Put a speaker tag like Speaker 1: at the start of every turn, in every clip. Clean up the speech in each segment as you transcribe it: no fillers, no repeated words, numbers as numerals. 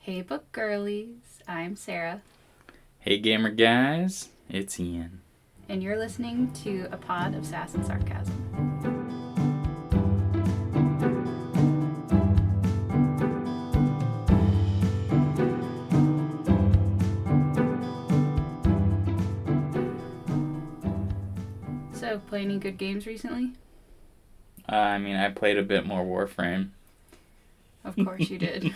Speaker 1: Hey book girlies, I'm Sarah.
Speaker 2: Hey gamer guys, it's Ian.
Speaker 1: And you're listening to a pod of sass and sarcasm. So, play any good games recently?
Speaker 2: I played a bit more Warframe.
Speaker 1: Of course you did.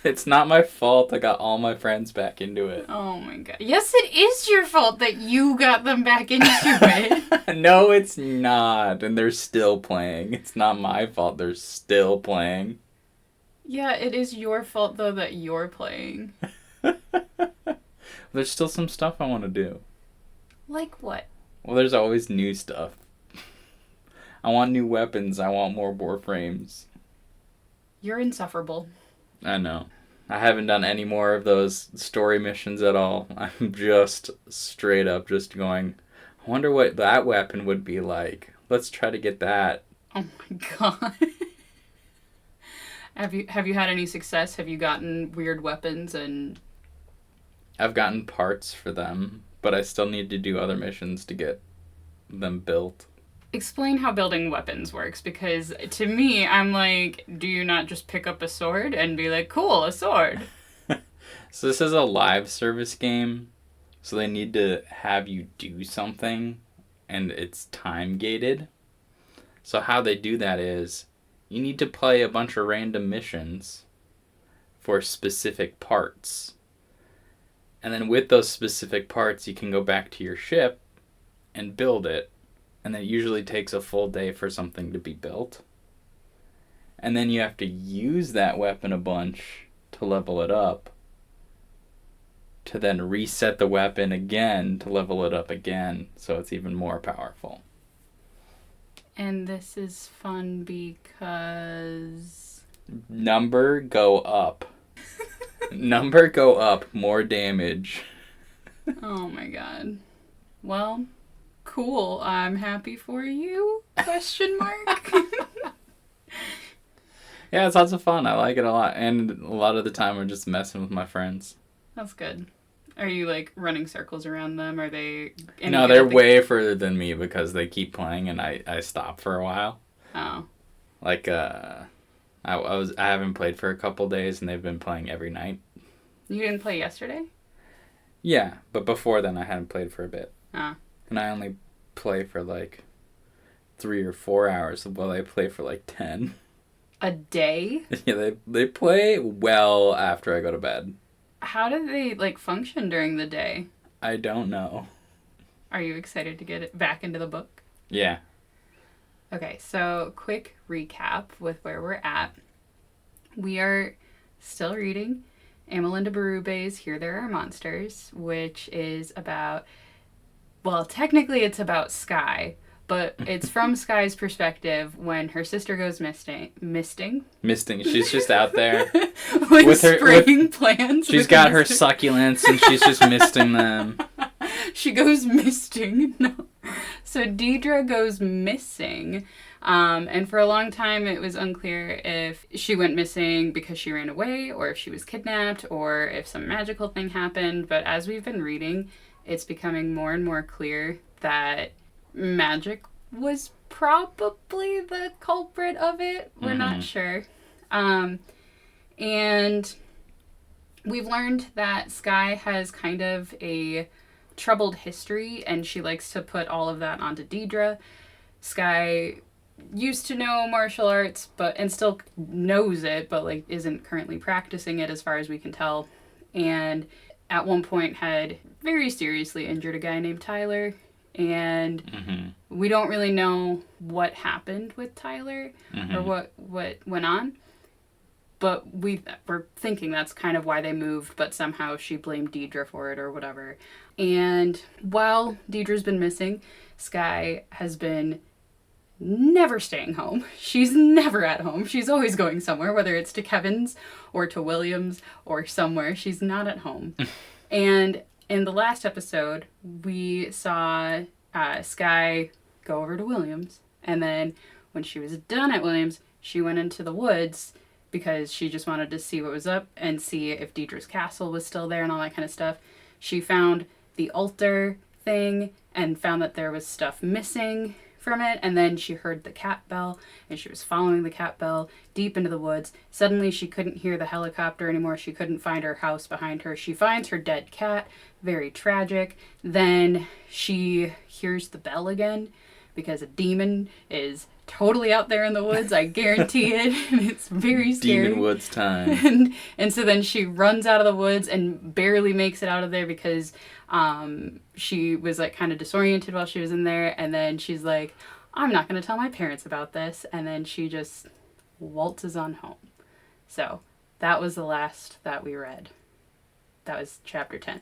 Speaker 2: It's not my fault I got all my friends back into it.
Speaker 1: Oh my god. Yes, it is your fault that you got them back into it.
Speaker 2: No, it's not. And they're still playing. It's not my fault they're still playing.
Speaker 1: Yeah, it is your fault though that you're playing.
Speaker 2: There's still some stuff I want to do.
Speaker 1: Like what?
Speaker 2: Well, there's always new stuff. I want new weapons. I want more Warframes.
Speaker 1: You're insufferable.
Speaker 2: I know. I haven't done any more of those story missions at all. I'm just straight up just going, I wonder what that weapon would be like. Let's try to get that.
Speaker 1: Oh my god. Have you had any success? Have you gotten weird weapons and...
Speaker 2: I've gotten parts for them, but I still need to do other missions to get them built.
Speaker 1: Explain how building weapons works, because to me, I'm like, do you not just pick up a sword and be like, cool, a sword?
Speaker 2: So this is a live service game, so they need to have you do something, and it's time gated. So how they do that is, you need to play a bunch of random missions for specific parts. And then with those specific parts, you can go back to your ship and build it. And it usually takes a full day for something to be built. And then you have to use that weapon a bunch to level it up. To then reset the weapon again to level it up again. So it's even more powerful.
Speaker 1: And this is fun because...
Speaker 2: Number go up. Number go up, more damage.
Speaker 1: Oh my god. Well... Cool, I'm happy for you? Question mark.
Speaker 2: Yeah, it's lots of fun. I like it a lot. And a lot of the time I'm just messing with my friends.
Speaker 1: That's good. Are you, like, running circles around them? Are they...
Speaker 2: No, they're way further than me because they keep playing and I stop for a while.
Speaker 1: Oh.
Speaker 2: Like, I haven't played for a couple days and they've been playing every night.
Speaker 1: You didn't play yesterday?
Speaker 2: Yeah, but before then I hadn't played for a bit.
Speaker 1: Ah.
Speaker 2: And I only play for like 3 or 4 hours while they play for like 10.
Speaker 1: A day?
Speaker 2: Yeah, they play well after I go to bed.
Speaker 1: How do they, like, function during the day?
Speaker 2: I don't know.
Speaker 1: Are you excited to get it back into the book?
Speaker 2: Yeah.
Speaker 1: Okay, so quick recap with where we're at. We are still reading Amelinda Berube's Here There Are Monsters, which is about... Well, technically it's about Skye, but it's from Skye's perspective when her sister goes misting.
Speaker 2: She's just out there
Speaker 1: with spraying plants.
Speaker 2: She's got her succulents and she's just misting them.
Speaker 1: She goes misting. No. So Deidre goes missing. And for a long time it was unclear if she went missing because she ran away or if she was kidnapped or if some magical thing happened. But as we've been reading, it's becoming more and more clear that magic was probably the culprit of it. We're not sure. And we've learned that Skye has kind of a troubled history, and she likes to put all of that onto Deidre. Skye used to know martial arts, and still knows it, but like isn't currently practicing it as far as we can tell. And at one point had very seriously injured a guy named Tyler, and we don't really know what happened with Tyler or what went on, but we're thinking that's kind of why they moved, but somehow she blamed Deidre for it or whatever. And while Deidre's been missing, Skye has been never staying home. She's never at home. She's always going somewhere, whether it's to Kevin's or to Williams or somewhere. She's not at home. And in the last episode, we saw Skye go over to Williams. And then when she was done at Williams, she went into the woods because she just wanted to see what was up and see if Deidre's castle was still there and all that kind of stuff. She found the altar thing and found that there was stuff missing from it, and then she heard the cat bell, and she was following the cat bell deep into the woods. Suddenly she couldn't hear the helicopter anymore. She couldn't find her house behind her. She finds her dead cat. Very tragic. Then she hears the bell again because a demon is totally out there in the woods. I guarantee it. It's very scary.
Speaker 2: Demon woods time.
Speaker 1: And so then she runs out of the woods and barely makes it out of there because she was like kind of disoriented while she was in there. And then she's like, I'm not going to tell my parents about this. And then she just waltzes on home. So that was the last that we read. That was chapter 10.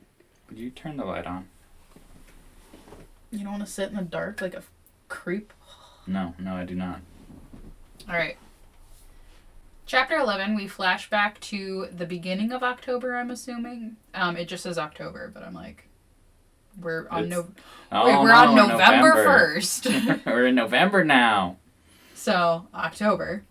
Speaker 2: Would you turn the light on?
Speaker 1: You don't want to sit in the dark like a creep?
Speaker 2: No, I do not.
Speaker 1: All right. Chapter 11, we flash back to the beginning of October, I'm assuming. It just says October, but I'm like, we're on November 1st.
Speaker 2: We're in November now.
Speaker 1: So, October.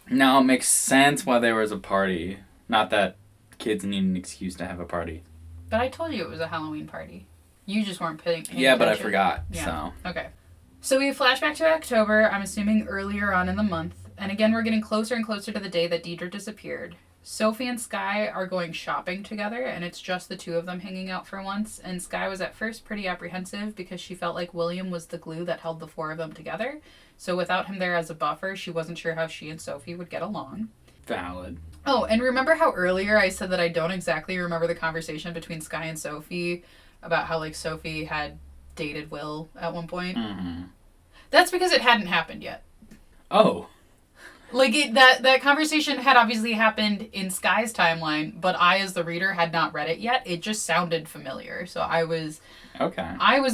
Speaker 2: Now it makes sense why there was a party. Not that kids need an excuse to have a party.
Speaker 1: But I told you it was a Halloween party. You just weren't paying attention.
Speaker 2: Yeah, but I forgot,
Speaker 1: yeah.
Speaker 2: so.
Speaker 1: Okay. So we flash back to October, I'm assuming earlier on in the month. And again, we're getting closer and closer to the day that Deidre disappeared. Sophie and Skye are going shopping together, and it's just the two of them hanging out for once. And Skye was at first pretty apprehensive because she felt like William was the glue that held the four of them together. So without him there as a buffer, she wasn't sure how she and Sophie would get along.
Speaker 2: Valid.
Speaker 1: Oh, and remember how earlier I said that I don't exactly remember the conversation between Skye and Sophie about how, like, Sophie had dated Will at one point?
Speaker 2: Mm-hmm.
Speaker 1: That's because it hadn't happened yet.
Speaker 2: Oh.
Speaker 1: Like, that conversation had obviously happened in Skye's timeline, but I, as the reader, had not read it yet. It just sounded familiar, so I was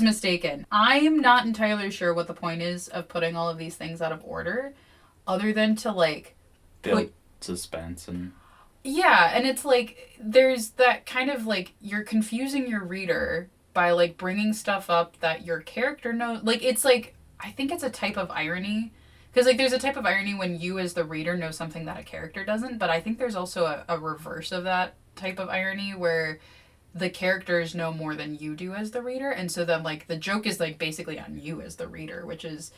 Speaker 1: mistaken. I'm not entirely sure what the point is of putting all of these things out of order, other than to, like...
Speaker 2: build suspense and...
Speaker 1: Yeah, and it's like, there's that kind of, like, you're confusing your reader by, like, bringing stuff up that your character knows. Like, it's like, I think it's a type of irony. Because, like, there's a type of irony when you, as the reader, know something that a character doesn't. But I think there's also a reverse of that type of irony where the characters know more than you do as the reader. And so then, like, the joke is, like, basically on you as the reader, which is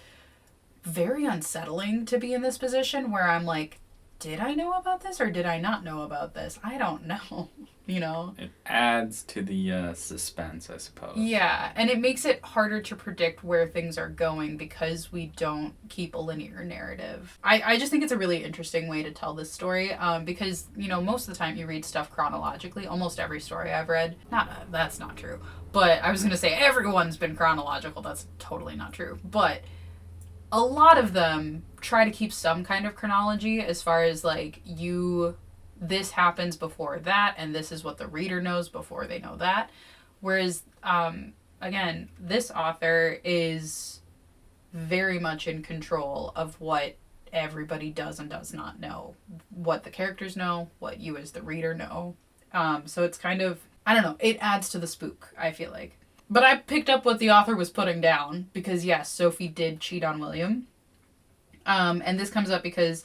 Speaker 1: very unsettling to be in this position where I'm like, did I know about this or did I not know about this? I don't know, you know?
Speaker 2: It adds to the suspense, I suppose.
Speaker 1: Yeah, and it makes it harder to predict where things are going because we don't keep a linear narrative. I just think it's a really interesting way to tell this story because, you know, most of the time you read stuff chronologically. Almost every story I've read. That's not true. But I was going to say everyone's been chronological. That's totally not true. But a lot of them try to keep some kind of chronology as far as, like, this happens before that, and this is what the reader knows before they know that. Whereas, again, this author is very much in control of what everybody does and does not know. What the characters know, what you as the reader know. So it's kind of, I don't know, it adds to the spook, I feel like. But I picked up what the author was putting down because, yes, Sophie did cheat on William. And this comes up because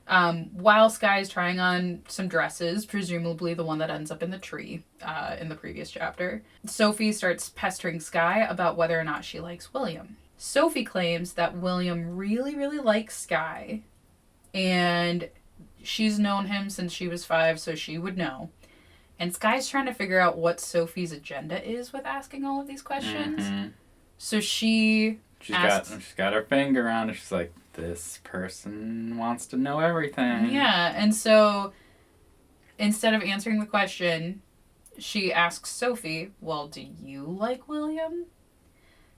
Speaker 1: while Skye is trying on some dresses, presumably the one that ends up in the tree in the previous chapter, Sophie starts pestering Skye about whether or not she likes William. Sophie claims that William really, really likes Skye, and she's known him since she was 5, so she would know. And Skye's trying to figure out what Sophie's agenda is with asking all of these questions. Mm-hmm. So she's got her finger on it. She's like, this person wants to know everything. Yeah, and so instead of answering the question, she asks Sophie, well, do you like William?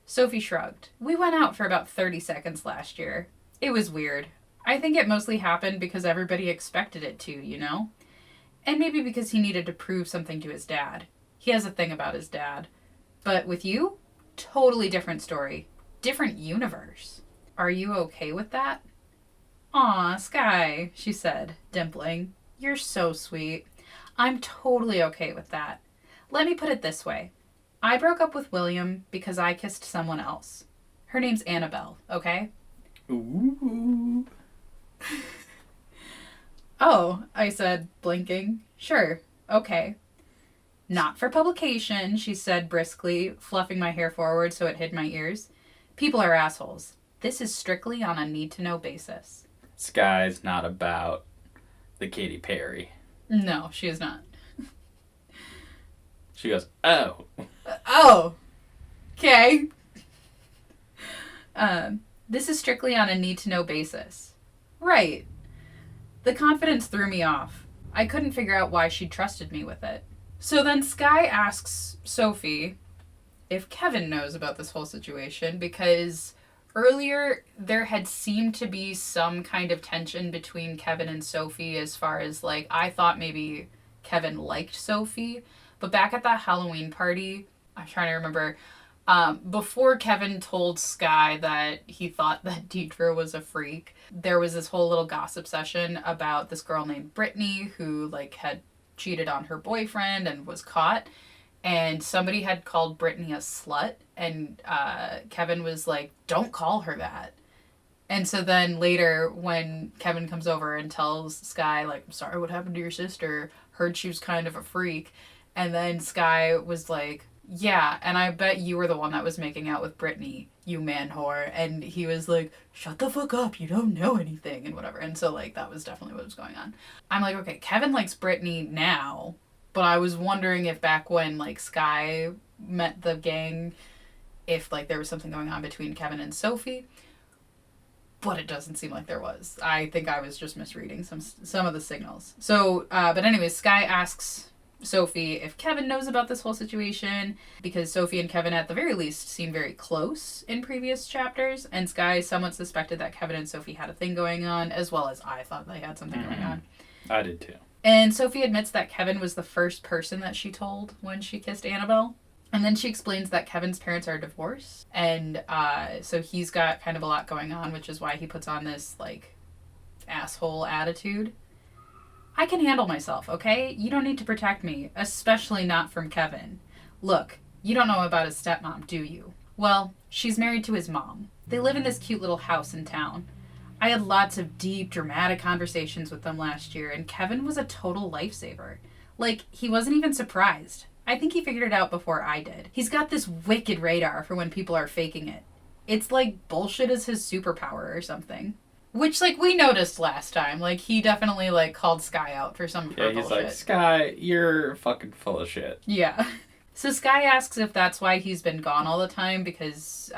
Speaker 1: Sophie shrugged. We went out for about 30 seconds last year. It was weird. I think it mostly happened because everybody expected it to, you know? And maybe because he needed to prove something to his dad. He has a thing about his dad. But with you, totally different story. Different universe. Are you okay with that? Aw, Skye, she said, dimpling. You're so sweet. I'm totally okay with that. Let me put it this way. I broke up with William because I kissed someone else. Her name's Annabelle, okay?
Speaker 2: Ooh.
Speaker 1: Oh, I said, blinking. Sure, okay. Not for publication, she said briskly, fluffing my hair forward so it hid my ears. People are assholes. This is strictly on a need-to-know basis.
Speaker 2: Skye's not about the Katy Perry.
Speaker 1: No, she is not.
Speaker 2: She goes, oh.
Speaker 1: Oh, okay. This is strictly on a need-to-know basis. Right. The confidence threw me off. I couldn't figure out why she trusted me with it. So then Skye asks Sophie if Kevin knows about this whole situation, because earlier there had seemed to be some kind of tension between Kevin and Sophie as far as, like, I thought maybe Kevin liked Sophie, but back at that Halloween party, I'm trying to remember, before Kevin told Skye that he thought that Deidre was a freak, there was this whole little gossip session about this girl named Brittany who, like, had cheated on her boyfriend and was caught. And somebody had called Brittany a slut. And Kevin was like, don't call her that. And so then later, when Kevin comes over and tells Skye, like, I'm sorry what happened to your sister, heard she was kind of a freak. And then Skye was like, yeah, and I bet you were the one that was making out with Brittany, you man whore. And he was like, shut the fuck up, you don't know anything, and whatever. And so, like, that was definitely what was going on. I'm like, okay, Kevin likes Brittany now, but I was wondering if back when, like, Skye met the gang, if, like, there was something going on between Kevin and Sophie. But it doesn't seem like there was. I think I was just misreading some of the signals. So, but anyways, Skye asks Sophie if Kevin knows about this whole situation, because Sophie and Kevin at the very least seem very close in previous chapters, and Skye somewhat suspected that Kevin and Sophie had a thing going on, as well as I thought they had something going on.
Speaker 2: I did too.
Speaker 1: And Sophie admits that Kevin was the first person that she told when she kissed Annabelle. And then she explains that Kevin's parents are divorced, and so he's got kind of a lot going on, which is why he puts on this, like, asshole attitude. I can handle myself, okay? You don't need to protect me, especially not from Kevin. Look, you don't know about his stepmom, do you? Well, she's married to his mom. They live in this cute little house in town. I had lots of deep, dramatic conversations with them last year, and Kevin was a total lifesaver. Like, he wasn't even surprised. I think he figured it out before I did. He's got this wicked radar for when people are faking it. It's like bullshit is his superpower or something. Which, like, we noticed last time. Like, he definitely, like, called Skye out for some bullshit.
Speaker 2: Yeah, he's like, Skye, you're fucking full of shit.
Speaker 1: Yeah. So Skye asks if that's why he's been gone all the time, because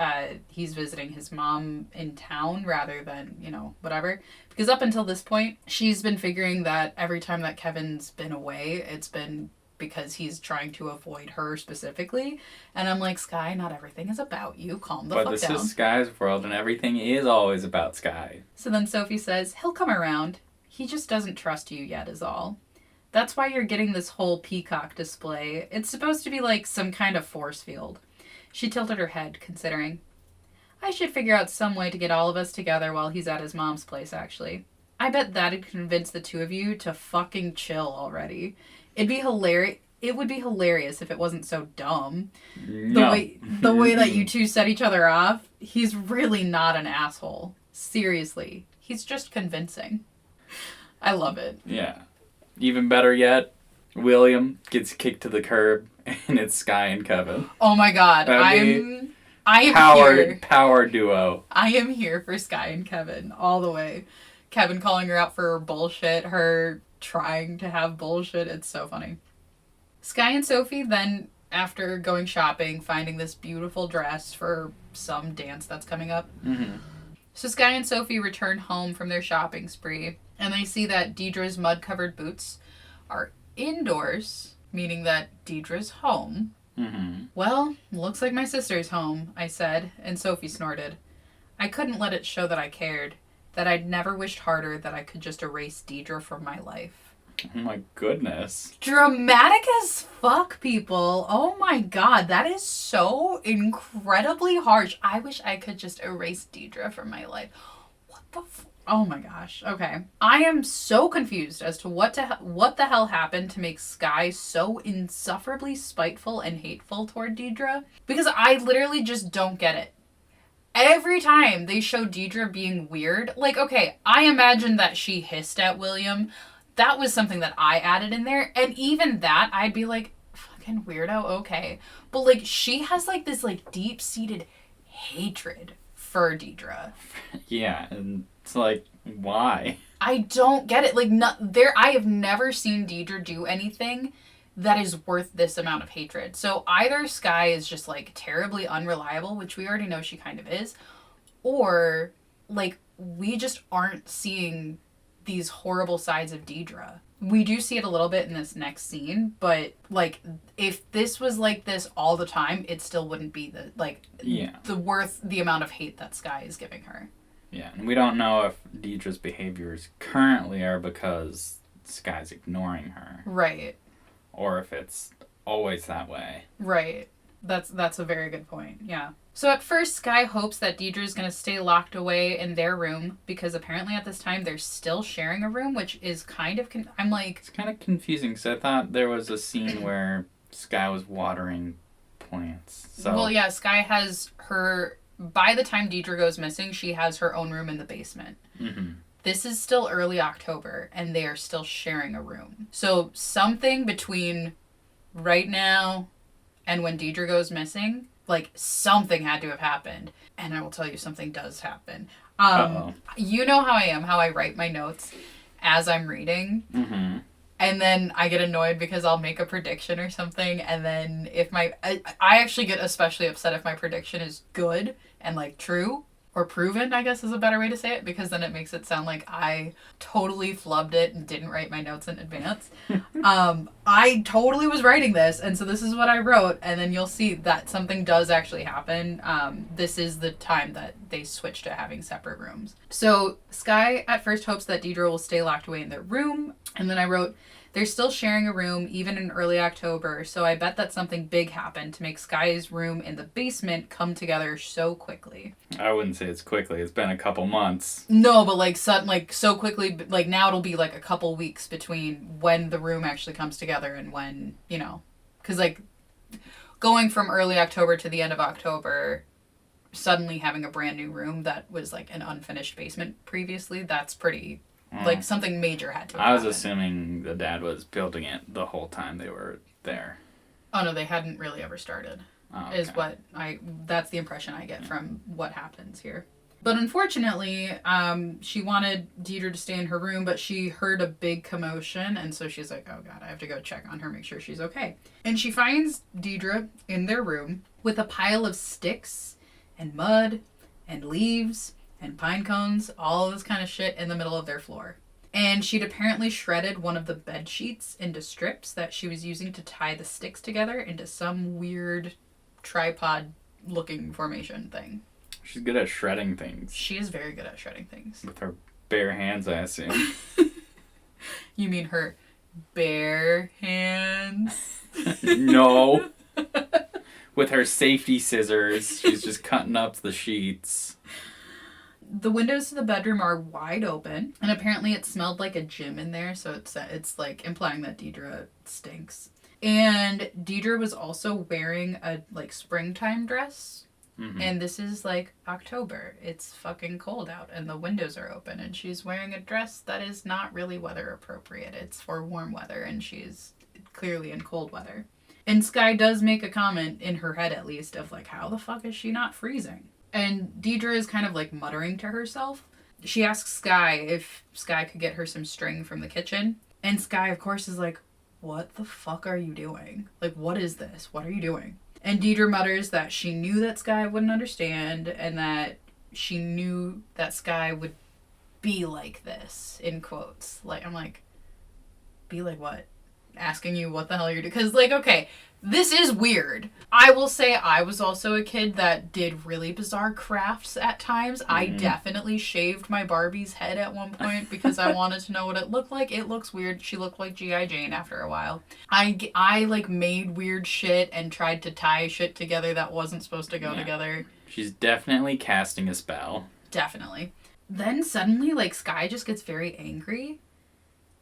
Speaker 1: he's visiting his mom in town rather than, you know, whatever. Because up until this point, she's been figuring that every time that Kevin's been away, it's been because he's trying to avoid her specifically. And I'm like, Skye, not everything is about you. Calm the fuck down.
Speaker 2: But this is Skye's world, and everything is always about Skye.
Speaker 1: So then Sophie says, he'll come around. He just doesn't trust you yet is all. That's why you're getting this whole peacock display. It's supposed to be like some kind of force field. She tilted her head, considering. I should figure out some way to get all of us together while he's at his mom's place, actually. I bet that'd convince the two of you to fucking chill already. It'd be hilarious. It would be hilarious if it wasn't so dumb.
Speaker 2: No.
Speaker 1: The way that you two set each other off, he's really not an asshole. Seriously. He's just convincing. I love it.
Speaker 2: Yeah. Even better yet, William gets kicked to the curb, and it's Skye and Kevin.
Speaker 1: Oh my god. I am here.
Speaker 2: Power duo.
Speaker 1: I am here for Skye and Kevin all the way. Kevin calling her out for her bullshit, her trying to have bullshit. It's so funny. Skye and Sophie then, after going shopping, finding this beautiful dress for some dance that's coming up.
Speaker 2: Mm-hmm.
Speaker 1: So Skye and Sophie return home from their shopping spree, and they see that Deidre's mud-covered boots are indoors, meaning that Deidre's home.
Speaker 2: Mm-hmm.
Speaker 1: Well, looks like my sister's home, I said, and Sophie snorted. I couldn't let it show that I cared, that I'd never wished harder that I could just erase Deidre from my life.
Speaker 2: Oh my goodness.
Speaker 1: Dramatic as fuck, people. Oh my god, that is so incredibly harsh. I wish I could just erase Deidre from my life. What the oh my gosh. Okay. I am so confused as to what the hell happened to make Skye so insufferably spiteful and hateful toward Deidre. Because I literally just don't get it. every time they show Deidre being weird, like, okay, I imagine that she hissed at William. That was something that I added in there. And even that, I'd be like, fucking weirdo, okay. But, like, she has, like, this, like, deep-seated hatred for Deidre.
Speaker 2: Yeah, and it's like, why?
Speaker 1: I don't get it. Like, I have never seen Deidre do anything that is worth this amount of hatred. So either Skye is just, like, terribly unreliable, which we already know she kind of is, or, like, we just aren't seeing these horrible sides of Deidre. We do see it a little bit in this next scene, but, like, if this was like this all the time, it still wouldn't be the amount of hate that Skye is giving her.
Speaker 2: Yeah, and we don't know if Deidre's behaviors currently are because Skye's ignoring her.
Speaker 1: Right.
Speaker 2: Or if it's always that way.
Speaker 1: Right. That's a very good point, yeah. So at first, Skye hopes that Deidre's going to stay locked away in their room, because apparently at this time they're still sharing a room, which is kind of... I'm like...
Speaker 2: It's kind of confusing, because I thought there was a scene where Skye was watering plants. So...
Speaker 1: Well, yeah, Skye has her... By the time Deidre goes missing, she has her own room in the basement.
Speaker 2: Mm-hmm.
Speaker 1: This is still early October, and they are still sharing a room. So something between right now and when Deidre goes missing, like, something had to have happened. And I will tell you, something does happen. You know how I am, how I write my notes as I'm reading.
Speaker 2: Mm-hmm.
Speaker 1: And then I get annoyed because I'll make a prediction or something, and then if I actually get especially upset if my prediction is good and, like, true or proven, I guess is a better way to say it, because then it makes it sound like I totally flubbed it and didn't write my notes in advance. I totally was writing this, and so this is what I wrote, and then you'll see that something does actually happen. This is the time that they switch to having separate rooms. So Skye at first hopes that Deidre will stay locked away in their room, and then I wrote, they're still sharing a room even in early October, so I bet that something big happened to make Skye's room in the basement come together so quickly.
Speaker 2: I wouldn't say it's quickly. It's been a couple months.
Speaker 1: No, but like so quickly, like now it'll be like a couple weeks between when the room actually comes together and when, you know, because like going from early October to the end of October, suddenly having a brand new room that was like an unfinished basement previously, that's pretty... Like, something major had to happen.
Speaker 2: I was assuming the dad was building it the whole time they were there.
Speaker 1: Oh, no, they hadn't really ever started.
Speaker 2: Oh, okay.
Speaker 1: That's the impression I get from what happens here. But unfortunately, she wanted Deidre to stay in her room, but she heard a big commotion, and so she's like, oh god, I have to go check on her, make sure she's okay. And she finds Deidre in their room with a pile of sticks and mud and leaves and pine cones, all this kind of shit in the middle of their floor. And she'd apparently shredded one of the bed sheets into strips that she was using to tie the sticks together into some weird tripod-looking formation thing.
Speaker 2: She's good at shredding things.
Speaker 1: She is very good at shredding things.
Speaker 2: With her bare hands, I assume.
Speaker 1: You mean her bare hands?
Speaker 2: No. With her safety scissors, she's just cutting up the sheets.
Speaker 1: The windows to the bedroom are wide open, and apparently it smelled like a gym in there, so it's like implying that Deidre stinks. And Deidre was also wearing a like springtime dress, and this is like October. It's fucking cold out, and the windows are open, and she's wearing a dress that is not really weather appropriate. It's for warm weather, and she's clearly in cold weather. And Skye does make a comment, in her head at least, of like, how the fuck is she not freezing? And Deidre is kind of like muttering to herself. She asks Skye if Skye could get her some string from the kitchen. And Skye, of course, is like, what the fuck are you doing? Like, what is this? What are you doing? And Deidre mutters that she knew that Skye wouldn't understand, and that she knew that Skye would be like this, in quotes. Like, I'm like, be like what? Asking you what the hell you're doing. Because, like, okay, this is weird. I will say I was also a kid that did really bizarre crafts at times. I definitely shaved my Barbie's head at one point because I wanted to know what it looked like. It looks weird. She looked like G.I. Jane after a while. I like made weird shit and tried to tie shit together that wasn't supposed to go together.
Speaker 2: She's definitely casting a spell.
Speaker 1: Definitely. Then suddenly, like, Skye just gets very angry.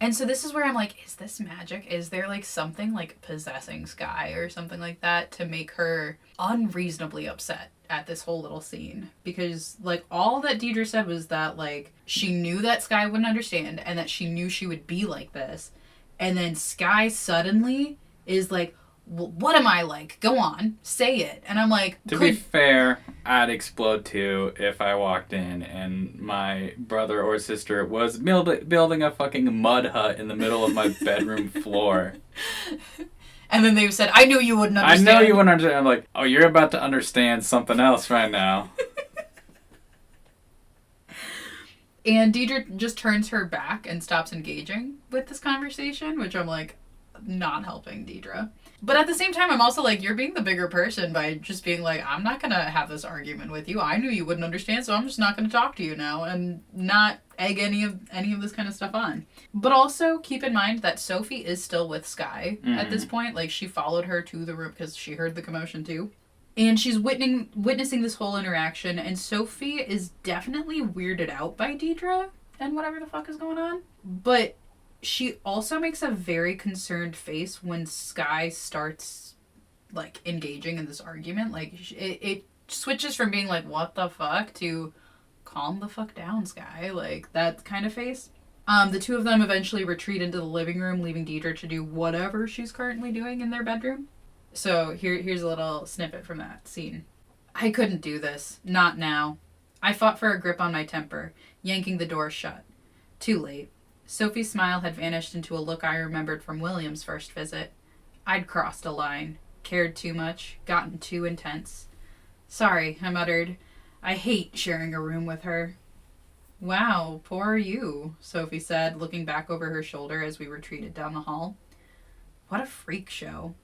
Speaker 1: And so this is where I'm like, is this magic? Is there, like, something, like, possessing Skye or something like that to make her unreasonably upset? at this whole little scene. Because, like, all that Deidre said was that, like, she knew that Skye wouldn't understand and that she knew she would be like this. And then Skye suddenly is like, well, what am I like? Go on, say it. And I'm like...
Speaker 2: To be fair, I'd explode too if I walked in and my brother or sister was building a fucking mud hut in the middle of my bedroom floor.
Speaker 1: And then they said, I knew you wouldn't understand.
Speaker 2: I know you wouldn't understand. I'm like, oh, you're about to understand something else right now.
Speaker 1: And Deidre just turns her back and stops engaging with this conversation, which I'm like, not helping Deidre. But at the same time, I'm also like, you're being the bigger person by just being like, I'm not going to have this argument with you. I knew you wouldn't understand, so I'm just not going to talk to you now and not egg any of this kind of stuff on. But also keep in mind that Sophie is still with Skye at this point. Like, she followed her to the room because she heard the commotion too. And she's witnessing this whole interaction, and Sophie is definitely weirded out by Deidre and whatever the fuck is going on. But she also makes a very concerned face when Skye starts, like, engaging in this argument. Like, it switches from being like, what the fuck, to calm the fuck down, Skye. Like, that kind of face. The two of them eventually retreat into the living room, leaving Deidre to do whatever she's currently doing in their bedroom. So here's a little snippet from that scene. I couldn't do this. Not now. I fought for a grip on my temper, yanking the door shut. Too late. Sophie's smile had vanished into a look I remembered from William's first visit. I'd crossed a line, cared too much, gotten too intense. Sorry, I muttered. I hate sharing a room with her. Wow, poor you, Sophie said, looking back over her shoulder as we retreated down the hall. What a freak show.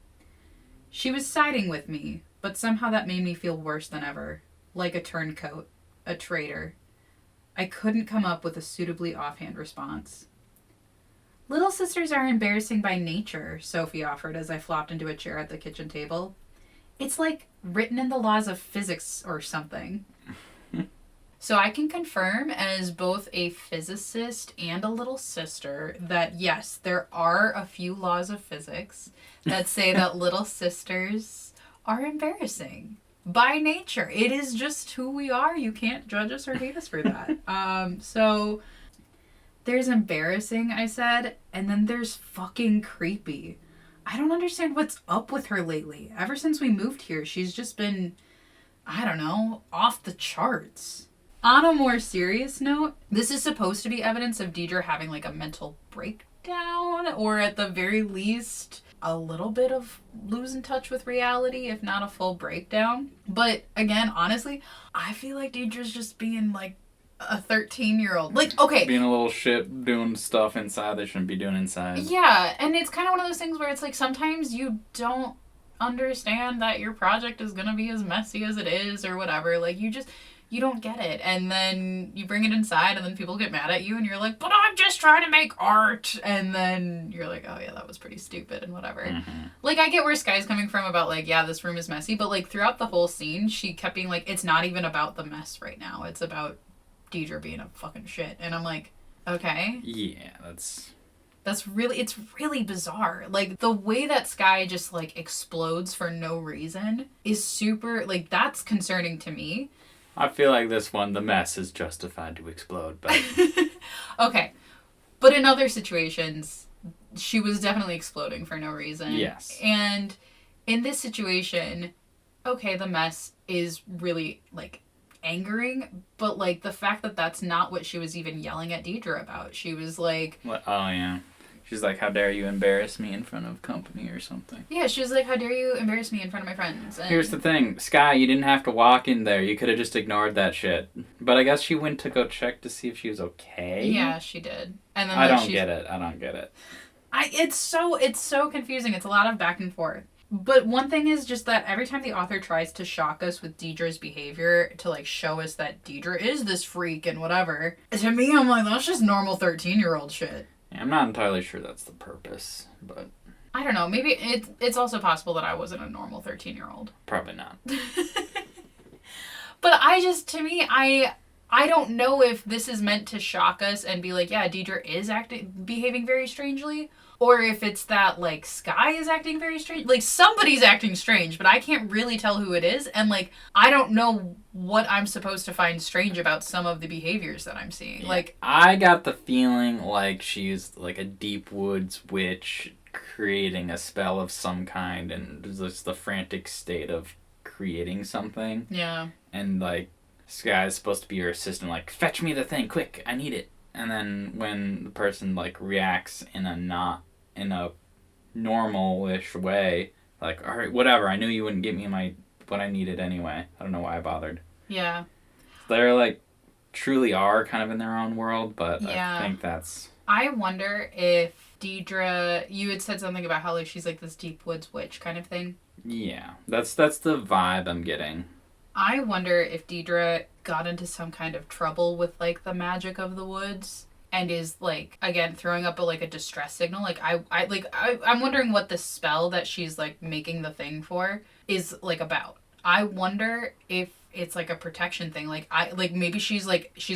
Speaker 1: She was siding with me, but somehow that made me feel worse than ever. Like a turncoat. A traitor. I couldn't come up with a suitably offhand response. Little sisters are embarrassing by nature, Sophie offered as I flopped into a chair at the kitchen table. It's like written in the laws of physics or something. So I can confirm, as both a physicist and a little sister, that yes, there are a few laws of physics that say that little sisters are embarrassing by nature. It is just who we are. You can't judge us or hate us for that. So there's embarrassing, I said, and then there's fucking creepy. I don't understand what's up with her lately. Ever since we moved here, she's just been, I don't know, off the charts. On a more serious note, this is supposed to be evidence of Deidre having like a mental breakdown, or at the very least, a little bit of losing touch with reality, if not a full breakdown. But again, honestly, I feel like Deidre's just being like a 13-year-old. Like, okay.
Speaker 2: Being a little shit, doing stuff inside they shouldn't be doing inside.
Speaker 1: Yeah, and it's kind of one of those things where it's like sometimes you don't understand that your project is going to be as messy as it is or whatever. Like, you don't get it. And then you bring it inside and then people get mad at you and you're like, but I'm just trying to make art. And then you're like, oh yeah, that was pretty stupid and whatever. Mm-hmm. Like, I get where Skye's coming from about like, yeah, this room is messy. But like throughout the whole scene, she kept being like, it's not even about the mess right now. It's about Deidre being a fucking shit. And I'm like, okay.
Speaker 2: Yeah,
Speaker 1: it's really bizarre. Like, the way that Skye just like explodes for no reason is super, like, that's concerning to me.
Speaker 2: I feel like this one, the mess is justified to explode, but...
Speaker 1: Okay. But in other situations, she was definitely exploding for no reason.
Speaker 2: Yes.
Speaker 1: And in this situation, okay, the mess is really, like, angering, but, like, the fact that that's not what she was even yelling at Deidre about. She was like...
Speaker 2: What? Oh, yeah. She's like, how dare you embarrass me in front of company or something.
Speaker 1: Yeah, she was like, how dare you embarrass me in front of my friends. And
Speaker 2: here's the thing. Skye, you didn't have to walk in there. You could have just ignored that shit. But I guess she went to go check to see if she was okay.
Speaker 1: Yeah, she did. And then
Speaker 2: I don't get it.
Speaker 1: It's so confusing. It's a lot of back and forth. But one thing is just that every time the author tries to shock us with Deidre's behavior to, like, show us that Deidre is this freak and whatever, to me, I'm like, that's just normal 13-year-old shit.
Speaker 2: Yeah, I'm not entirely sure that's the purpose, but...
Speaker 1: I don't know. Maybe it's also possible that I wasn't a normal 13-year-old.
Speaker 2: Probably not.
Speaker 1: But to me, I I don't know if this is meant to shock us and be like, yeah, Deidre is behaving very strangely, or if it's that, like, Skye is acting very strange. Like, somebody's acting strange, but I can't really tell who it is, and, like, I don't know what I'm supposed to find strange about some of the behaviors that I'm seeing.
Speaker 2: Yeah.
Speaker 1: Like,
Speaker 2: I got the feeling like she's, like, a deep woods witch creating a spell of some kind, and just the frantic state of creating something.
Speaker 1: Yeah.
Speaker 2: And, like, Skye is supposed to be your assistant, like, fetch me the thing, quick, I need it. And then when the person, like, reacts in a normal-ish way, like, all right, whatever, I knew you wouldn't get me what I needed anyway. I don't know why I bothered.
Speaker 1: Yeah.
Speaker 2: They're, like, truly are kind of in their own world, but
Speaker 1: yeah.
Speaker 2: I think that's...
Speaker 1: I wonder if Deidre, you had said something about how, like, she's, like, this deep woods witch kind of thing.
Speaker 2: Yeah, that's the vibe I'm getting.
Speaker 1: I wonder if Deidre got into some kind of trouble with, like, the magic of the woods and is, like, again, throwing up a distress signal. Like, I'm wondering what the spell that she's, like, making the thing for is, like, about. I wonder if it's, like, a protection thing. Like, maybe she's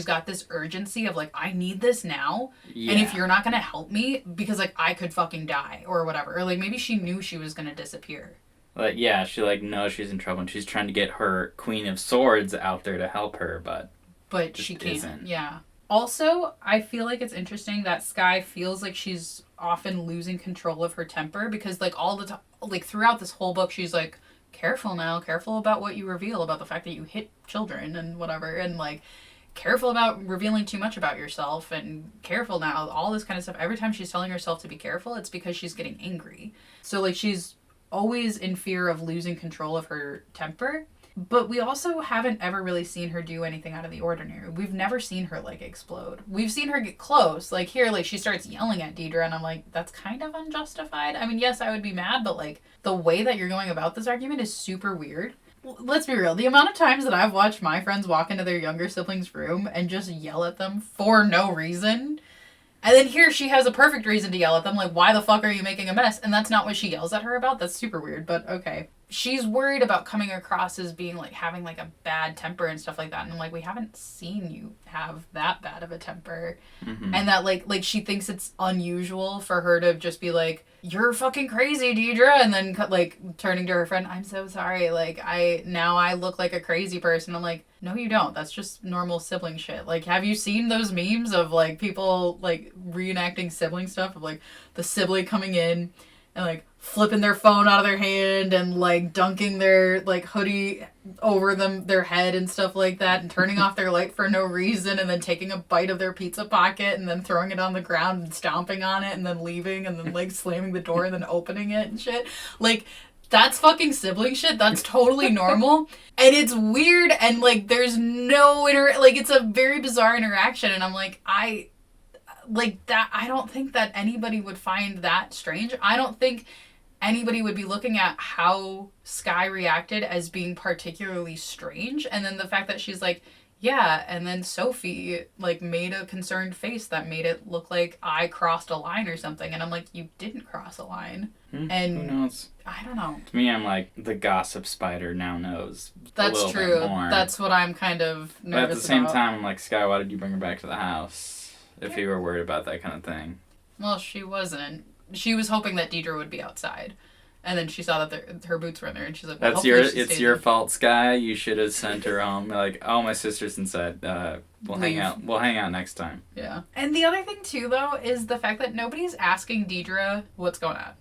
Speaker 1: got this urgency of, like, I need this now. Yeah. And if you're not gonna help me, because, like, I could fucking die or whatever. Or, like, maybe she knew she was gonna disappear.
Speaker 2: Like, yeah, she, like, knows she's in trouble and she's trying to get her Queen of Swords out there to help her, but
Speaker 1: she can't.
Speaker 2: Isn't.
Speaker 1: Yeah. Also, I feel like it's interesting that Skye feels like she's often losing control of her temper because, like, all the time, like, throughout this whole book, she's like, careful now, careful about what you reveal about the fact that you hit children and whatever, and, like, careful about revealing too much about yourself, and careful now, all this kind of stuff. Every time she's telling herself to be careful, it's because she's getting angry. So, like, she's always in fear of losing control of her temper, but we also haven't ever really seen her do anything out of the ordinary. We've never seen her, like, explode. We've seen her get close. Like, here, like, she starts yelling at Deidre, and I'm like, that's kind of unjustified. I mean, yes, I would be mad, but, like, the way that you're going about this argument is super weird. Let's be real. The amount of times that I've watched my friends walk into their younger siblings' room and just yell at them for no reason. And then here she has a perfect reason to yell at them, like, why the fuck are you making a mess? And that's not what she yells at her about. That's super weird, but okay. She's worried about coming across as being, like, having, like, a bad temper and stuff like that. And I'm like, we haven't seen you have that bad of a temper. Mm-hmm. And that, like, she thinks it's unusual for her to just be like, you're fucking crazy, Deidre. And then, like, turning to her friend, I'm so sorry. Like, I look like a crazy person. I'm like, no, you don't. That's just normal sibling shit. Like, have you seen those memes of, like, people, like, reenacting sibling stuff of, like, the sibling coming in and, like, flipping their phone out of their hand and, like, dunking their, like, hoodie over their head and stuff like that and turning off their light for no reason and then taking a bite of their pizza pocket and then throwing it on the ground and stomping on it and then leaving and then, like, slamming the door and then opening it and shit. Like, that's fucking sibling shit. That's totally normal. And it's weird and, like, there's no it's a very bizarre interaction and I'm like, I don't think that anybody would find that strange. I don't think anybody would be looking at how Skye reacted as being particularly strange. And then the fact that she's like, yeah, and then Sophie, like, made a concerned face that made it look like I crossed a line or something. And I'm like, you didn't cross a line. And
Speaker 2: who knows?
Speaker 1: I don't know.
Speaker 2: To me, I'm like, the gossip spider now knows.
Speaker 1: That's
Speaker 2: a little
Speaker 1: true.
Speaker 2: Bit more.
Speaker 1: That's what I'm kind of nervous about.
Speaker 2: But at the same time, I'm like, Skye, why did you bring her back to the house if you were worried about that kind of thing?
Speaker 1: Well, she wasn't. She was hoping that Deidre would be outside. And then she saw that her boots were in there, and she's like, well,
Speaker 2: it's your fault, Skye. You should have sent her home. Like, oh, my sister's inside. We'll hang out. We'll hang out next time.
Speaker 1: Yeah. And the other thing, too, though, is the fact that nobody's asking Deidre what's going on.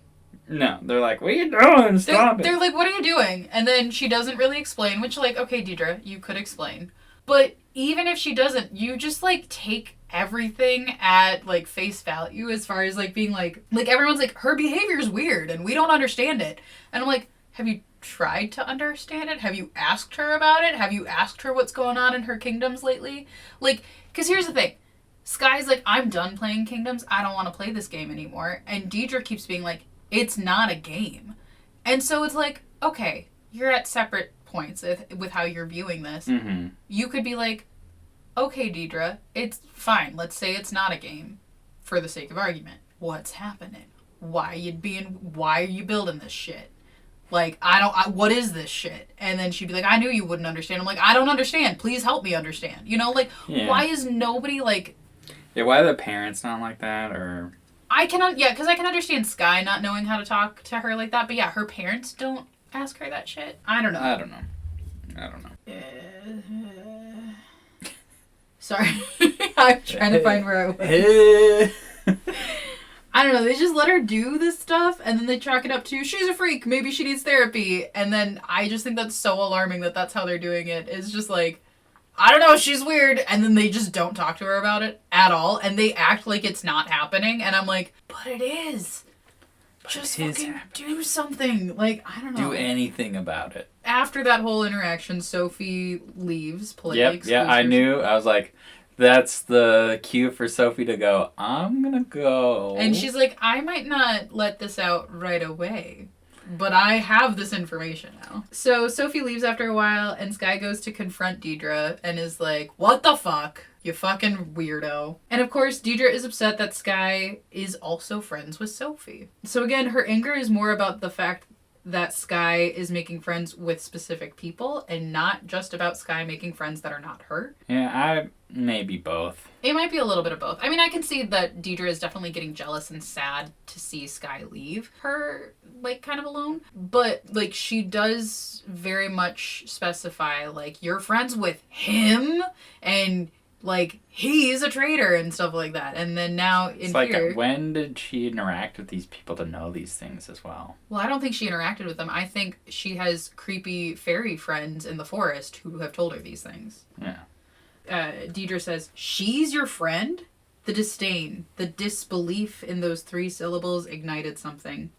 Speaker 2: No. They're like, what are you doing? Stop it.
Speaker 1: They're like, what are you doing? And then she doesn't really explain, which, like, okay, Deidre, you could explain. But even if she doesn't, you just, like, take everything at, like, face value as far as, like, being like everyone's like, her behavior's weird and we don't understand it. And I'm like, have you tried to understand it? Have you asked her about it? Have you asked her what's going on in her kingdoms lately? Like, because here's the thing. Skye's like, I'm done playing Kingdoms. I don't want to play this game anymore. And Deidre keeps being like, it's not a game. And so it's like, okay, you're at separate points with how you're viewing this. Mm-hmm. You could be like, okay, Deidre, it's fine. Let's say it's not a game for the sake of argument. What's happening? Why are you building this shit?
Speaker 3: Like, what is this shit? And then she'd be like, I knew you wouldn't understand. I'm like, I don't understand. Please help me understand. You know, like, why is nobody, like...
Speaker 2: Yeah, why are the parents not like that, or...
Speaker 3: because I can understand Skye not knowing how to talk to her like that, but yeah, her parents don't ask her that shit. I don't know. Sorry. I'm trying to find where I was. I don't know, they just let her do this stuff, and then they chalk it up to, she's a freak, maybe she needs therapy, and then I just think that's so alarming that that's how they're doing it. It's just like, I don't know, she's weird, and then they just don't talk to her about it at all, and they act like it's not happening, and I'm like, but it is. Just fucking do something. Like, I don't know.
Speaker 2: Do anything about it.
Speaker 3: After that whole interaction, Sophie leaves, politely.
Speaker 2: Yep, yeah, I knew. I was like, that's the cue for Sophie to go, I'm gonna go.
Speaker 3: And she's like, I might not let this out right away, but I have this information now. So Sophie leaves after a while, and Skye goes to confront Deidre and is like, what the fuck? You fucking weirdo. And of course, Deidre is upset that Skye is also friends with Sophie. So again, her anger is more about the fact that Skye is making friends with specific people and not just about Skye making friends that are not her.
Speaker 2: Yeah, maybe both.
Speaker 3: It might be a little bit of both. I mean, I can see that Deidre is definitely getting jealous and sad to see Skye leave her, like, kind of alone. But, like, she does very much specify, like, you're friends with him, and, like, he's a traitor and stuff like that. And then now in here...
Speaker 2: Like, when did she interact with these people to know these things as well?
Speaker 3: Well, I don't think she interacted with them. I think she has creepy fairy friends in the forest who have told her these things.
Speaker 2: Yeah.
Speaker 3: Deidre says, she's your friend? The disdain, the disbelief in those 3 syllables ignited something.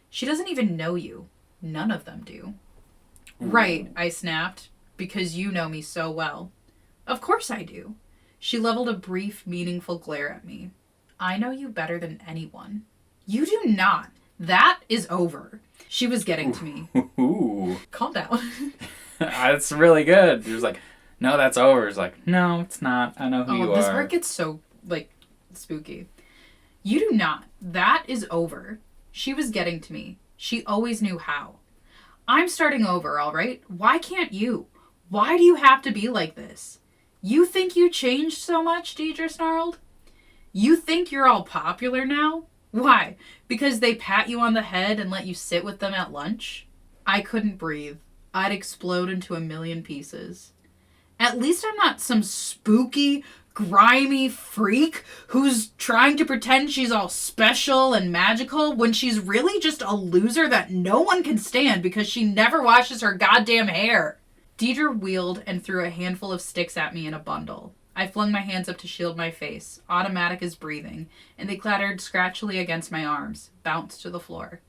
Speaker 3: She doesn't even know you. None of them do. Ooh. Right, I snapped, because you know me so well. Of course I do. She leveled a brief, meaningful glare at me. I know you better than anyone. You do not. That is over. She was getting to me.
Speaker 2: Ooh.
Speaker 3: Calm down.
Speaker 2: That's really good. She was like, no, that's over. It's like, no, it's not. I know who you are.
Speaker 3: This part gets so, like, spooky. You do not. That is over. She was getting to me. She always knew how. I'm starting over, all right? Why can't you? Why do you have to be like this? You think you changed so much, Deidre snarled? You think you're all popular now? Why? Because they pat you on the head and let you sit with them at lunch? I couldn't breathe. I'd explode into a million pieces. At least I'm not some spooky, grimy freak who's trying to pretend she's all special and magical when she's really just a loser that no one can stand because she never washes her goddamn hair. Deidre wheeled and threw a handful of sticks at me in a bundle. I flung my hands up to shield my face, automatic as breathing, and they clattered scratchily against my arms, bounced to the floor.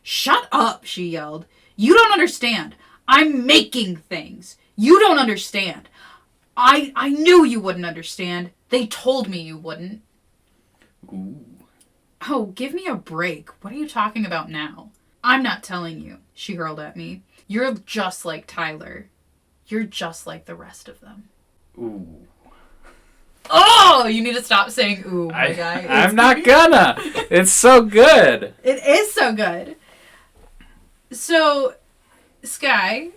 Speaker 3: Shut up, she yelled. You don't understand. I'm making things. You don't understand. I knew you wouldn't understand. They told me you wouldn't.
Speaker 2: Ooh.
Speaker 3: Oh, give me a break. What are you talking about now? I'm not telling you, she hurled at me. You're just like Tyler. You're just like the rest of them.
Speaker 2: Ooh.
Speaker 3: Oh, you need to stop saying ooh, my guy.
Speaker 2: I'm not gonna. It's so good.
Speaker 3: It is so good. So, Skye,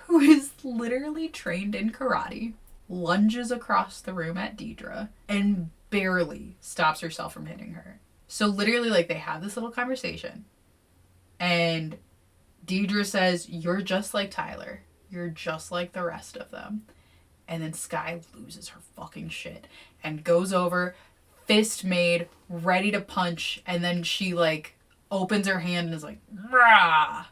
Speaker 3: who is literally trained in karate, lunges across the room at Deidre and barely stops herself from hitting her. So literally, like, they have this little conversation. And Deidre says, you're just like Tyler. You're just like the rest of them. And then Skye loses her fucking shit and goes over, fist made, ready to punch. And then she, like, opens her hand and is like, rah!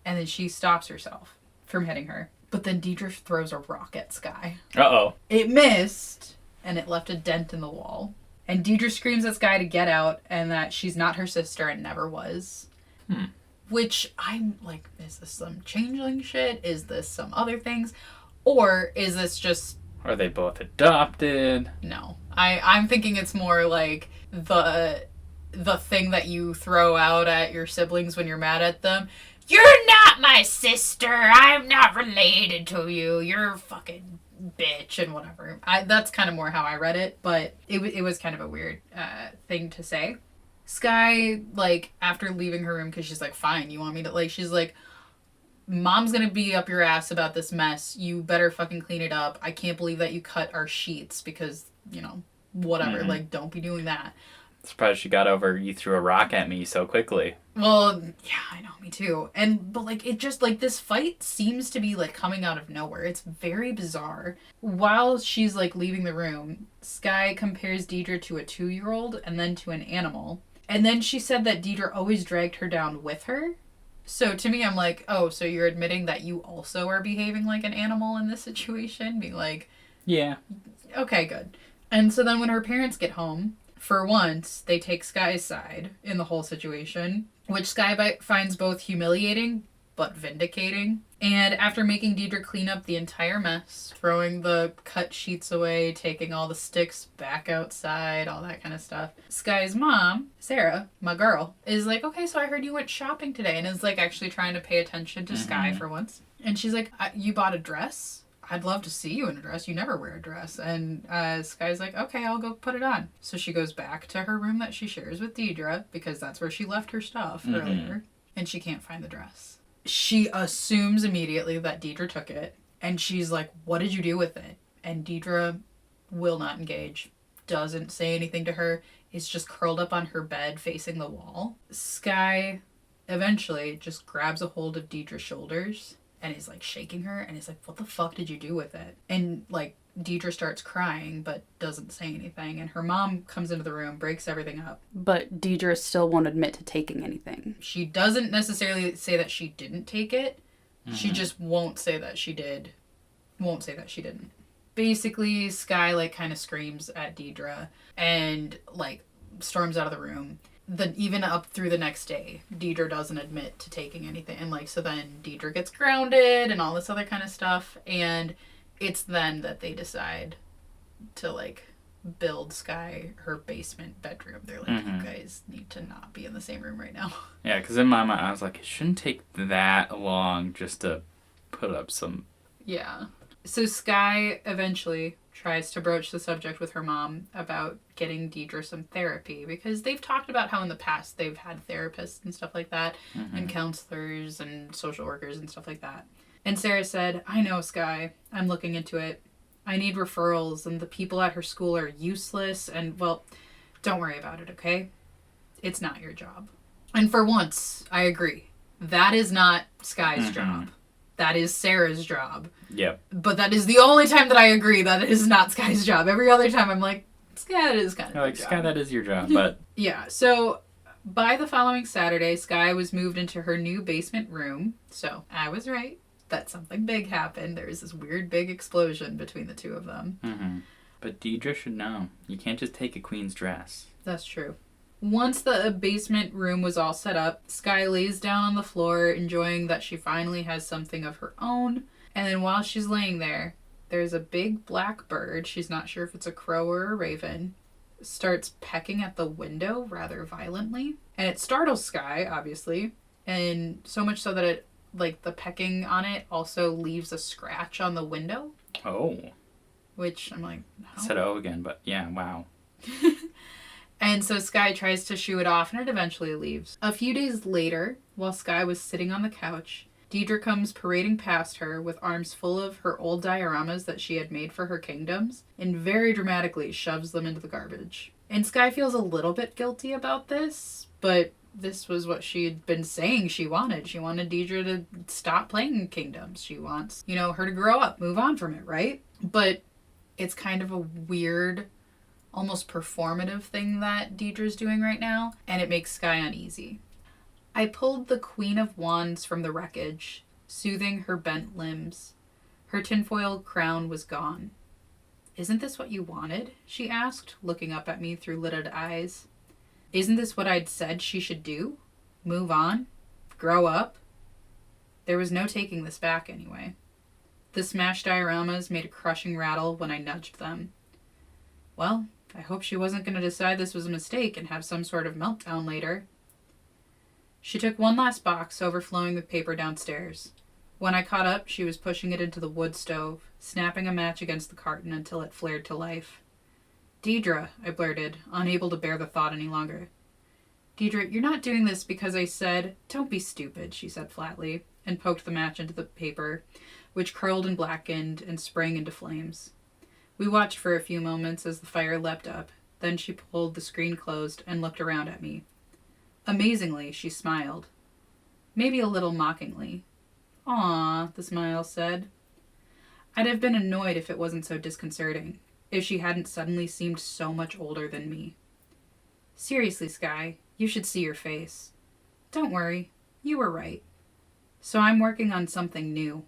Speaker 3: And then she stops herself from hitting her. But then Deidre throws a rock at Skye.
Speaker 2: Uh-oh.
Speaker 3: It missed, and it left a dent in the wall. And Deidre screams at Skye to get out and that she's not her sister and never was. Which I'm like, is this some changeling shit? Is this some other things? Or is this just...
Speaker 2: Are they both adopted?
Speaker 3: No. I'm thinking it's more like the thing that you throw out at your siblings when you're mad at them. You're not my sister. I'm not related to you. You're a fucking bitch and whatever. That's kind of more how I read it, but it was kind of a weird thing to say. Skye, like, after leaving her room, because she's like, fine, you want me to, like, she's like, Mom's gonna be up your ass about this mess. You better fucking clean it up. I can't believe that you cut our sheets because, you know, whatever. Like, don't be doing that.
Speaker 2: Surprised she got over you threw a rock at me so quickly.
Speaker 3: Well, yeah, I know, me too. But like, it just, like, this fight seems to be, like, coming out of nowhere. It's very bizarre. While she's, like, leaving the room, Skye compares Deidre to a 2-year-old and then to an animal. And then she said that Deidre always dragged her down with her. So to me, I'm like, oh, so you're admitting that you also are behaving like an animal in this situation? Being like...
Speaker 2: Yeah.
Speaker 3: Okay, good. And so then when her parents get home, for once, they take Skye's side in the whole situation, which Skye finds both humiliating but vindicating. And after making Deidre clean up the entire mess, throwing the cut sheets away, taking all the sticks back outside, all that kind of stuff, Skye's mom, Sarah, my girl, is like, okay, so I heard you went shopping today, and is like actually trying to pay attention to Skye for once. And she's like, you bought a dress? I'd love to see you in a dress. You never wear a dress. And Skye's like, okay, I'll go put it on. So she goes back to her room that she shares with Deidre, because that's where she left her stuff earlier, and she can't find the dress. She assumes immediately that Deidre took it, and she's like, what did you do with it? And Deidre will not engage, doesn't say anything to her, is just curled up on her bed facing the wall. Skye eventually just grabs a hold of Deidre's shoulders and is like shaking her and is like, what the fuck did you do with it? And like Deidre starts crying but doesn't say anything, and her mom comes into the room, breaks everything up.
Speaker 1: But Deidre still won't admit to taking anything.
Speaker 3: She doesn't necessarily say that she didn't take it. She just won't say that she did. Won't say that she didn't. Basically, Skye like kind of screams at Deidre and like storms out of the room. Even up through the next day, Deidre doesn't admit to taking anything. And like, so then Deidre gets grounded and all this other kind of stuff. And it's then that they decide to like build Skye her basement bedroom. They're like, you guys need to not be in the same room right now.
Speaker 2: Yeah, because in my mind I was like, it shouldn't take that long just to put up some...
Speaker 3: Yeah. So Skye eventually tries to broach the subject with her mom about getting Deidre some therapy, because they've talked about how in the past they've had therapists and stuff like that, and counselors and social workers and stuff like that. And Sarah said, I know, Skye. I'm looking into it. I need referrals, and the people at her school are useless, and, well, don't worry about it, okay? It's not your job. And for once, I agree. That is not Skye's job. That is Sarah's job.
Speaker 2: Yep.
Speaker 3: But that is the only time that I agree that it is not Skye's job. Every other time I'm like, Skye, it is kind of your job.
Speaker 2: Skye, that is your job, but...
Speaker 3: Yeah, so by the following Saturday, Skye was moved into her new basement room. So I was right that something big happened. There was this weird big explosion between the two of them.
Speaker 2: But Deidre should know. You can't just take a queen's dress.
Speaker 3: That's true. Once the basement room was all set up, Skye lays down on the floor, enjoying that she finally has something of her own. And then while she's laying there, there's a big black bird, she's not sure if it's a crow or a raven, starts pecking at the window rather violently. And it startles Skye, obviously, and so much so that it, like, the pecking on it also leaves a scratch on the window.
Speaker 2: Oh.
Speaker 3: Which I'm like,
Speaker 2: I said oh again, but yeah, wow.
Speaker 3: And so Skye tries to shoo it off, and it eventually leaves. A few days later, while Skye was sitting on the couch, Deidre comes parading past her with arms full of her old dioramas that she had made for her kingdoms, and very dramatically shoves them into the garbage. And Skye feels a little bit guilty about this, but this was what she had been saying she wanted. She wanted Deidre to stop playing kingdoms. She wants, you know, her to grow up, move on from it, right? But it's kind of a weird, almost performative thing that Deidre's doing right now, and it makes Skye uneasy. I pulled the Queen of Wands from the wreckage, soothing her bent limbs. Her tinfoil crown was gone. Isn't this what you wanted? She asked, looking up at me through lidded eyes. Isn't this what I'd said she should do? Move on? Grow up? There was no taking this back anyway. The smashed dioramas made a crushing rattle when I nudged them. Well, I hope she wasn't going to decide this was a mistake and have some sort of meltdown later. She took one last box, overflowing with paper, downstairs. When I caught up, she was pushing it into the wood stove, snapping a match against the carton until it flared to life. Deidre, I blurted, unable to bear the thought any longer. Deidre, you're not doing this because I said, don't be stupid, she said flatly, and poked the match into the paper, which curled and blackened and sprang into flames. We watched for a few moments as the fire leapt up. Then she pulled the screen closed and looked around at me. Amazingly, she smiled. Maybe a little mockingly. "Aw," the smile said. I'd have been annoyed if it wasn't so disconcerting, if she hadn't suddenly seemed so much older than me. Seriously, Skye, you should see your face. Don't worry, you were right. So I'm working on something new.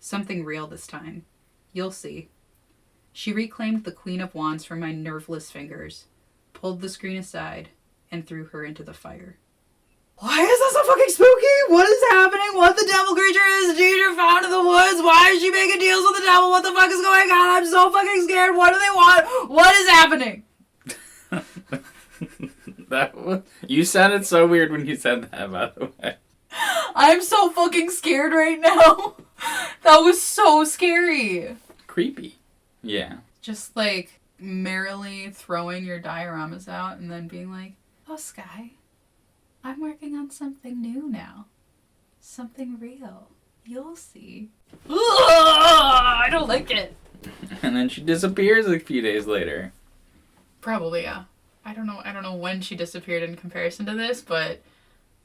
Speaker 3: Something real this time. You'll see. She reclaimed the Queen of Wands from my nerveless fingers, pulled the screen aside, and threw her into the fire. Why is this so fucking spooky? What is happening? What the devil creature is Deidre found in the woods? Why is she making deals with the devil? What the fuck is going on? I'm so fucking scared. What do they want? What is happening?
Speaker 2: You sounded so weird when you said that, by the way.
Speaker 3: I'm so fucking scared right now. That was so scary.
Speaker 2: Creepy. Yeah.
Speaker 3: Just like merrily throwing your dioramas out and then being like, oh, Skye, I'm working on something new now. Something real. You'll see. Ugh, I don't like it.
Speaker 2: And then she disappears a few days later.
Speaker 3: Probably, yeah. I don't know when she disappeared in comparison to this, but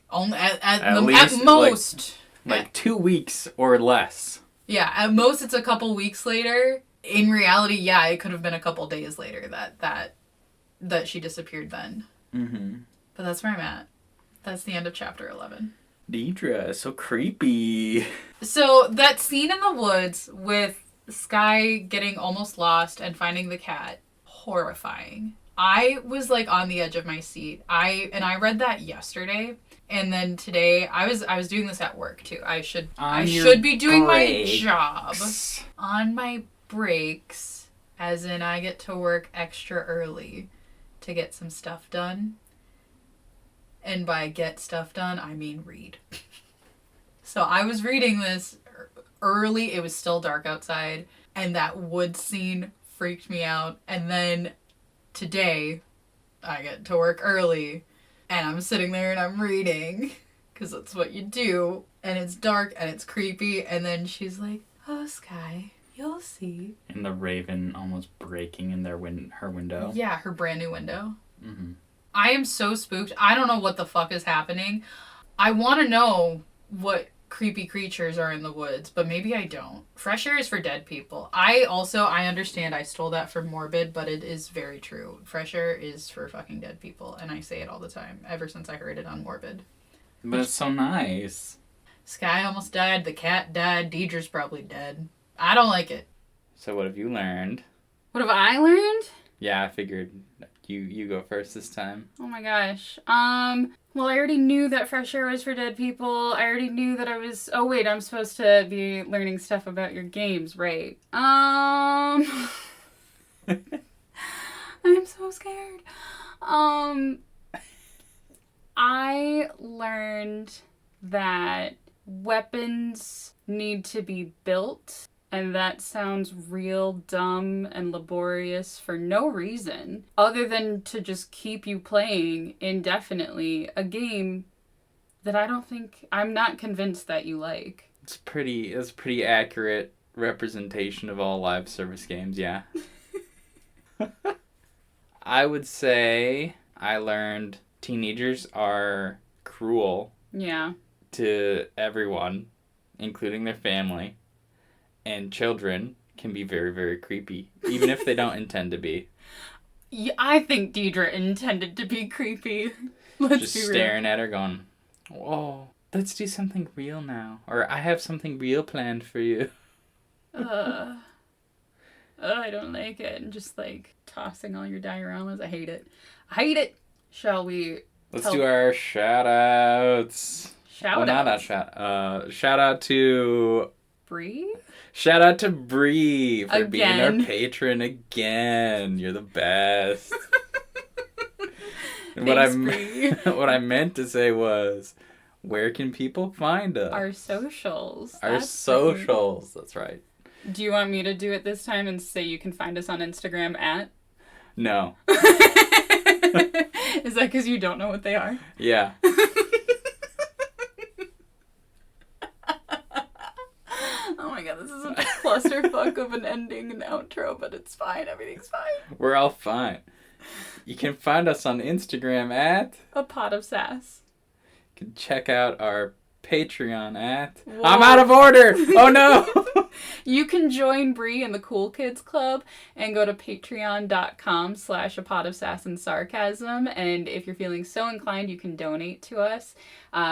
Speaker 3: only at most
Speaker 2: like 2 weeks or less.
Speaker 3: Yeah, at most it's a couple weeks later. In reality, yeah, it could have been a couple days later that she disappeared then.
Speaker 2: Mm-hmm.
Speaker 3: But that's where I'm at. That's the end of chapter 11.
Speaker 2: Deidre, so creepy.
Speaker 3: So that scene in the woods with Skye getting almost lost and finding the cat, horrifying. I was like on the edge of my seat. I read that yesterday, and then today I was doing this at work too. I should be doing my job on my breaks, as in I get to work extra early to get some stuff done. And by get stuff done, I mean read. So I was reading this early. It was still dark outside, and that wood scene freaked me out. And then today, I get to work early, and I'm sitting there and I'm reading, because that's what you do. And it's dark and it's creepy. And then she's like, "Oh, Skye, you'll see."
Speaker 2: And the raven almost breaking in her window.
Speaker 3: Yeah, her brand new window.
Speaker 2: Mm-hmm.
Speaker 3: I am so spooked. I don't know what the fuck is happening. I want to know what creepy creatures are in the woods, but maybe I don't. Fresh air is for dead people. I understand I stole that from Morbid, but it is very true. Fresh air is for fucking dead people, and I say it all the time, ever since I heard it on Morbid.
Speaker 2: But it's so nice.
Speaker 3: Skye almost died, the cat died, Deidre's probably dead. I don't like it.
Speaker 2: So what have you learned?
Speaker 1: What have I learned?
Speaker 2: Yeah, I figured you go first this time.
Speaker 1: Oh my gosh. Well, I already knew that fresh air was for dead people. I already knew that oh wait, I'm supposed to be learning stuff about your games, right? I'm so scared. I learned that weapons need to be built, and that sounds real dumb and laborious for no reason other than to just keep you playing indefinitely a game that I'm not convinced that you like.
Speaker 2: It's a pretty accurate representation of all live service games, yeah. I would say I learned teenagers are cruel.
Speaker 1: Yeah.
Speaker 2: To everyone, including their family. And children can be very, very creepy, even if they don't intend to be.
Speaker 1: Yeah, I think Deidre intended to be creepy. Let's
Speaker 2: just
Speaker 1: be
Speaker 2: staring at her going, "Whoa, let's do something real now." Or, "I have something real planned for you."
Speaker 1: I don't like it. And just like tossing all your dioramas. I hate it. Shall we?
Speaker 2: Let's do our shout outs. Shout out to
Speaker 1: Bree?
Speaker 2: Shout out to Bree for being
Speaker 1: Again.
Speaker 2: our patron again. You're the best.
Speaker 1: Thanks, Bree.
Speaker 2: What I meant to say was, where can people find us?
Speaker 1: Our socials.
Speaker 2: Our socials. That's right.
Speaker 1: Do you want me to do it this time and say you can find us on Instagram at?
Speaker 2: No.
Speaker 1: Is that because you don't know what they are?
Speaker 2: Yeah.
Speaker 1: Oh my god, this is a clusterfuck of an ending and outro, but it's fine. Everything's fine.
Speaker 2: We're all fine. You can find us on Instagram at...
Speaker 1: A pot of sass.
Speaker 2: You can check out our Patreon at...
Speaker 1: Whoa.
Speaker 2: I'm out of order! Oh no!
Speaker 1: You can join Bree in the Cool Kids Club and go to patreon.com/a pot of sass and sarcasm. And if you're feeling so inclined, you can donate to us,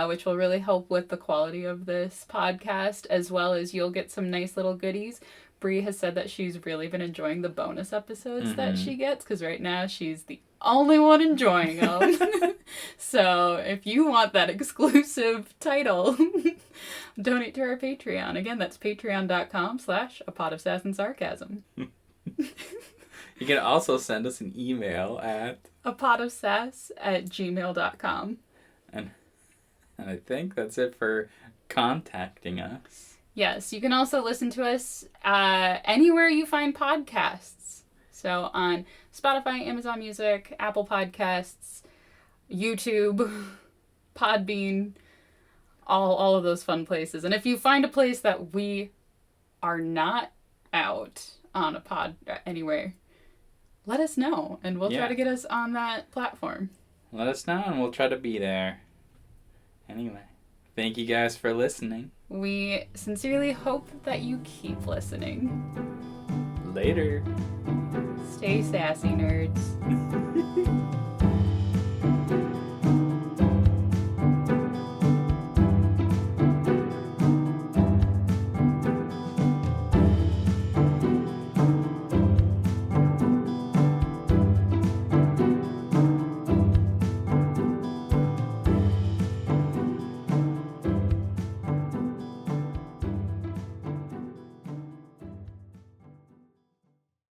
Speaker 1: which will really help with the quality of this podcast, as well as you'll get some nice little goodies. Bree has said that she's really been enjoying the bonus episodes that she gets, because right now she's the only one enjoying them. So if you want that exclusive title, donate to our Patreon. Again, that's patreon.com/a pot of sass and sarcasm.
Speaker 2: You can also send us an email at...
Speaker 1: apotofsass@gmail.com.
Speaker 2: And I think that's it for contacting us.
Speaker 1: Yes, you can also listen to us anywhere you find podcasts. So on Spotify, Amazon Music, Apple Podcasts, YouTube, Podbean, all of those fun places. And if you find a place that we are not out on a pod anywhere, let us know, and we'll try to get us on that platform.
Speaker 2: Let us know, and we'll try to be there. Anyway, thank you guys for listening.
Speaker 1: We sincerely hope that you keep listening.
Speaker 2: Later.
Speaker 1: Stay sassy, nerds.